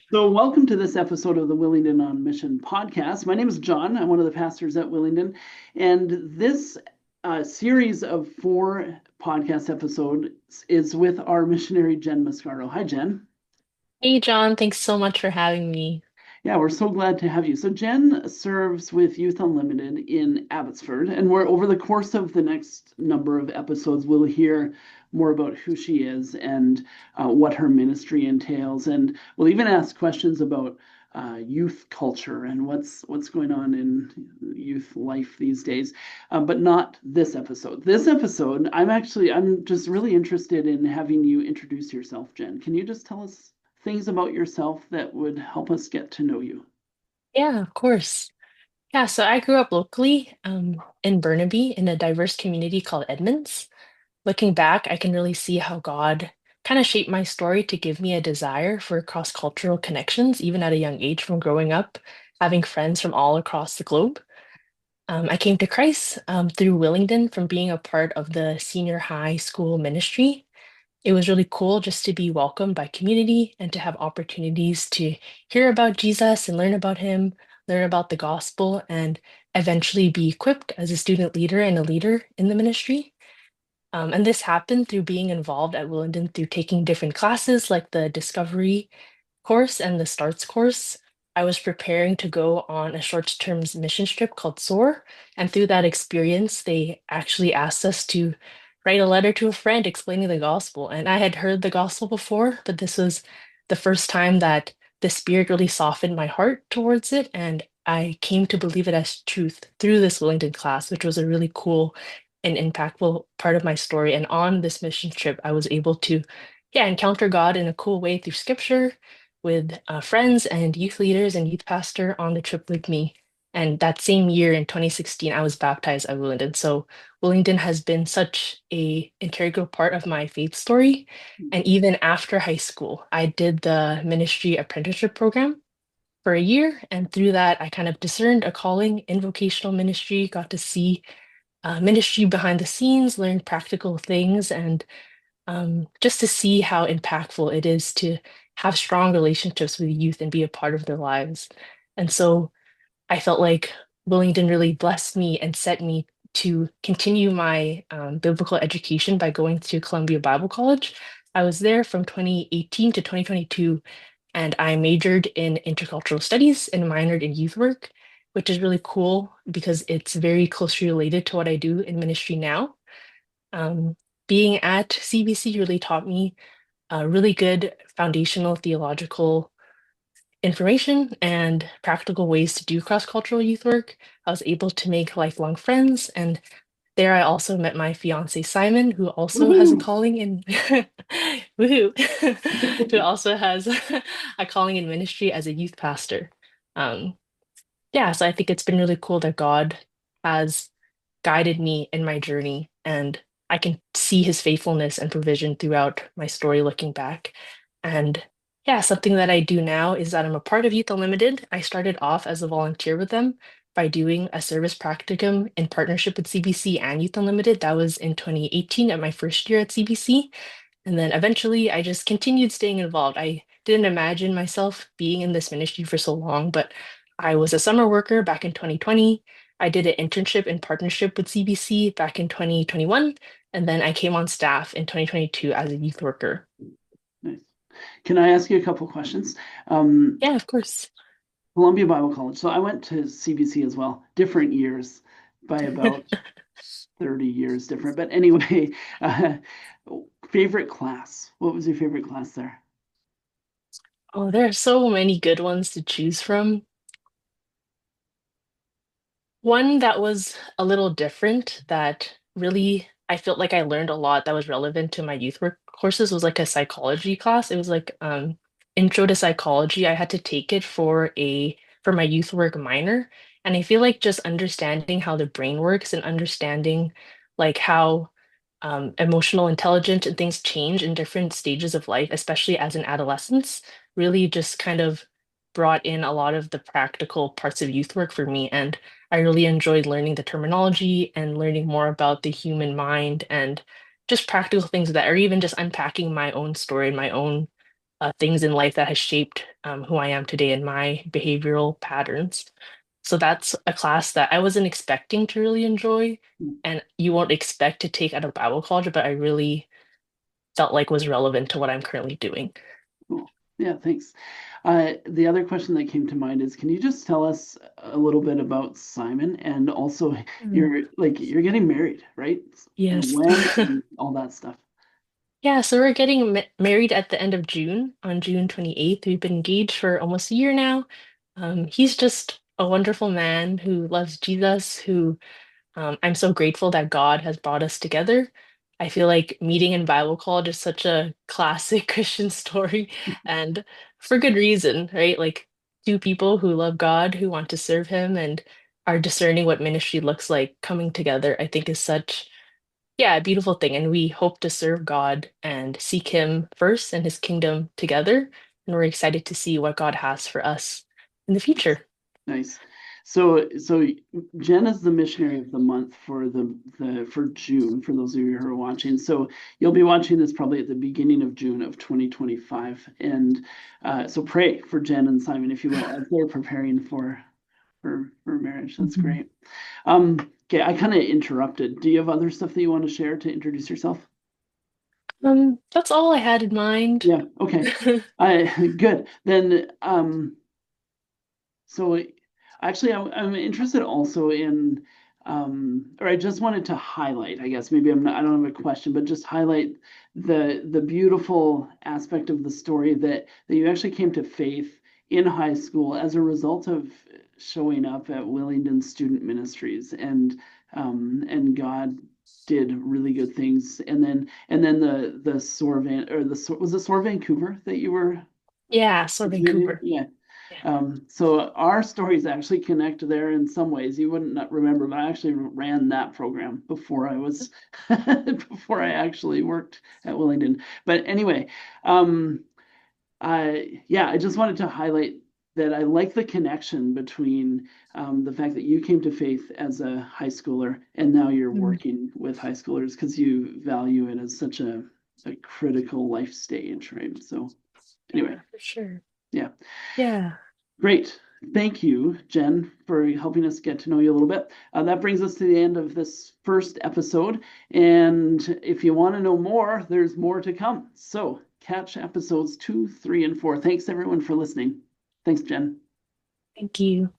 So, welcome to this episode of the Willingdon on Mission podcast. My name is John. I'm one of the pastors at Willingdon. And this series of four podcast episodes is with our missionary, Jen Mascardo. Hi, Jen. Hey John, thanks so much for having me. Yeah, we're so glad to have you. So, Jen serves with Youth Unlimited in Abbotsford. And we're over the course of the next number of episodes, we'll hear more about who she is and what her ministry entails. And we'll even ask questions about youth culture and what's going on in youth life these days. But not this episode. This episode, I'm just really interested in having you introduce yourself, Jen. Can you just tell us things about yourself that would help us get to know you? Yeah, of course. Yeah, so I grew up locally in Burnaby in a diverse community called Edmonds. Looking back, I can really see how God kind of shaped my story to give me a desire for cross-cultural connections, even at a young age from growing up, having friends from all across the globe. I came to Christ through Willingdon from being a part of the senior high school ministry. It was really cool just to be welcomed by community and to have opportunities to hear about Jesus and learn about him, learn about the gospel, and eventually be equipped as a student leader and a leader in the ministry. And this happened through being involved at Willingdon through taking different classes like the Discovery course and the Starts course. I was preparing to go on a short-term mission trip called SOAR, and through that experience, they actually asked us to write a letter to a friend explaining the gospel. And I had heard the gospel before, but this was the first time that the Spirit really softened my heart towards it, and I came to believe it as truth through this Willingdon class, which was a really cool and impactful part of my story. And on this mission trip, I was able to, yeah, encounter God in a cool way through scripture with friends and youth leaders and youth pastor on the trip with me. And that same year in 2016, I was baptized at Willingdon. So Willingdon has been such a integral part of my faith story. And even after high school, I did the ministry apprenticeship program for a year. And through that, I kind of discerned a calling in vocational ministry, got to see ministry behind the scenes, learn practical things, and just to see how impactful it is to have strong relationships with youth and be a part of their lives. And so I felt like Willingdon really blessed me and set me to continue my biblical education by going to Columbia Bible College. I was there from 2018 to 2022, and I majored in intercultural studies and minored in youth work, which is really cool because it's very closely related to what I do in ministry now. Um, Being at CBC really taught me really good foundational theological information and practical ways to do cross-cultural youth work. I was able to make lifelong friends, and there I also met my fiance Simon, who also has a Woohoo! calling in woohoo, who also has a calling in ministry as a youth pastor. Um, yeah, so I think it's been really cool that God has guided me in my journey, and I can see his faithfulness and provision throughout my story looking back. And yeah, something that I do now is that I'm a part of Youth Unlimited. I started off as a volunteer with them by doing a service practicum in partnership with CBC and Youth Unlimited. That was in 2018 at my first year at CBC. And then eventually I just continued staying involved. I didn't imagine myself being in this ministry for so long, but I was a summer worker back in 2020. I did an internship in partnership with CBC back in 2021, and then I came on staff in 2022 as a youth worker. Nice. Can I ask you a couple questions? Um, Yeah, of course. Columbia Bible College. So I went to CBC as well, different years by about 30 years different. But anyway, uh, favorite class. What was your favorite class there? Oh, there are so many good ones to choose from. One that was a little different that really I felt like I learned a lot that was relevant to my youth work courses was like a psychology class. It was like intro to psychology. I had to take it for my youth work minor. And I feel like just understanding how the brain works and understanding like how emotional intelligence and things change in different stages of life, especially as an adolescence, really just kind of brought in a lot of the practical parts of youth work for me. And I really enjoyed learning the terminology and learning more about the human mind and just practical things that, or even just unpacking my own story and my own things in life that has shaped who I am today and my behavioral patterns. So that's a class that I wasn't expecting to really enjoy, and you won't expect to take out of Bible college, but I really felt like was relevant to what I'm currently doing. Cool. Yeah, thanks. The other question that came to mind is, can you just tell us a little bit about Simon, and also Mm. you're getting married, right? And Yes. when and all that stuff. Yeah, so we're getting married at the end of June, on June 28th. We've been engaged for almost a year now. He's just a wonderful man who loves Jesus, who I'm so grateful that God has brought us together. I feel like meeting in Bible college is such a classic Christian story, and for good reason, right? Like two people who love God, who want to serve Him, and are discerning what ministry looks like coming together, I think is such, yeah, a beautiful thing. And we hope to serve God and seek Him first and His kingdom together. And we're excited to see what God has for us in the future. Nice. So Jen is the missionary of the month for for June, for those of you who are watching. So you'll be watching this probably at the beginning of June of 2025. And so pray for Jen and Simon, if you will, as they're preparing for marriage. That's Mhm. great. Okay, I kind of interrupted. Do you have other stuff that you want to share to introduce yourself? That's all I had in mind. Yeah, okay. I good. Then so actually, I'm interested also in, or I just wanted to highlight, I guess, maybe I don't have a question, but just highlight the beautiful aspect of the story that you actually came to faith in high school as a result of showing up at Willingdon Student Ministries, and God did really good things. And then the Sorvan, or was it Sor Vancouver that you were Yeah, so participating? Vancouver. Yeah. Yeah. So our stories actually connect there in some ways. You wouldn't not remember, but I actually ran that program before I was before I actually worked at Willingdon. But anyway, um, I just wanted to highlight that I like the connection between the fact that you came to faith as a high schooler and now you're Mm. working with high schoolers because you value it as such a critical life stage, right? So anyway, Yeah, for sure. yeah. Yeah. Great. Thank you, Jen, for helping us get to know you a little bit. That brings us to the end of this first episode. And if you want to know more, there's more to come. So catch episodes 2, 3, and 4. Thanks, everyone, for listening. Thanks, Jen. Thank you.